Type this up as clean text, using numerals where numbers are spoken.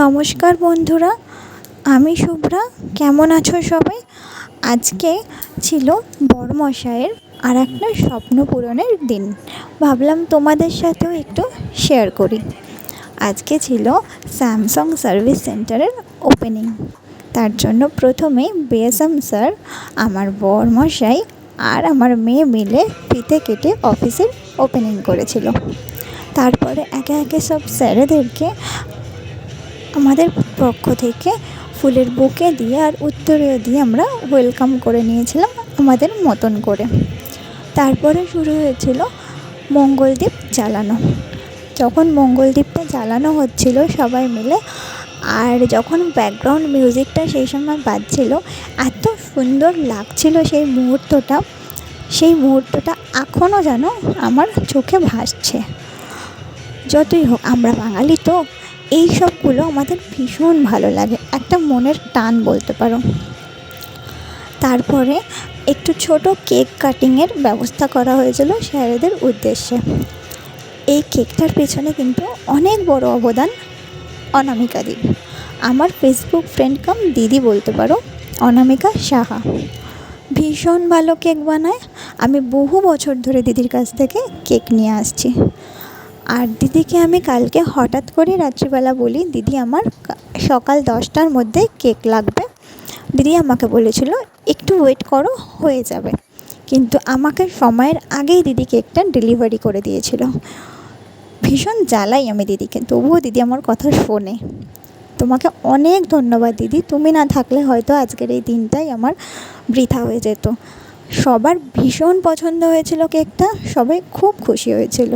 নমস্কার বন্ধুরা, আমি শুভ্রা। কেমন আছো সবাই? আজকে ছিল বড়মশাইয়ের আর একটা স্বপ্ন পূরণের দিন। ভাবলাম তোমাদের সাথেও একটু শেয়ার করি। আজকে ছিল স্যামসাং সার্ভিস সেন্টারের ওপেনিং। তার জন্য প্রথমেই বিএসএম স্যার, আমার বড়মশাই আর আমার মেয়ে মিলে ফিতে কেটে অফিসের ওপেনিং করেছিল। তারপরে একে একে সব স্যারেদেরকে আমাদের পক্ষ থেকে ফুলের বুকে দিয়ে আর উত্তরীয় দিয়ে আমরা ওয়েলকাম করে নিয়েছিলাম আমাদের মতন করে। তারপরে শুরু হয়েছিল মঙ্গলদীপ জ্বালানো। যখন মঙ্গলদীপটা জ্বালানো হচ্ছিল সবাই মিলে, আর যখন ব্যাকগ্রাউন্ড মিউজিকটা সেই সময় বাজছিল, এত সুন্দর লাগছিল সেই মুহূর্তটা এখনও যেন আমার চোখে ভাসছে। যতই হোক, আমরা বাঙালি তো, এই সবগুলো আমাদের ভীষণ ভালো লাগে, একটা মনের টান বলতে পারো। তারপরে একটু ছোট কেক কাটিংয়ের ব্যবস্থা করা হয়েছিল স্যারেদের উদ্দেশ্যে। এই কেকটার পেছনে কিন্তু অনেক বড় অবদান অনামিকা দিদি, আমার ফেসবুক ফ্রেন্ড কাম দিদি বলতে পারো, অনামিকা সাহা। ভীষণ ভালো কেক বানায়। আমি বহু বছর ধরে দিদির কাছ থেকে কেক নিয়ে আসছি। আর দিদিকে আমি কালকে হঠাৎ করে রাত্রিবেলা বলি, দিদি আমার সকাল 10টার মধ্যে কেক লাগবে। দিদি আমাকে বলেছিল একটু ওয়েট করো, হয়ে যাবে। কিন্তু আমাকে সময়ের আগেই দিদি কেকটা ডেলিভারি করে দিয়েছিল। ভীষণ জ্বালাই আমি দিদিকে, তবুও দিদি আমার কথা শোনে। তোমাকে অনেক ধন্যবাদ দিদি, তুমি না থাকলে হয়তো আজকের এই দিনটাই আমার বৃথা হয়ে যেত। সবার ভীষণ পছন্দ হয়েছিল কেকটা, সবাই খুব খুশি হয়েছিল।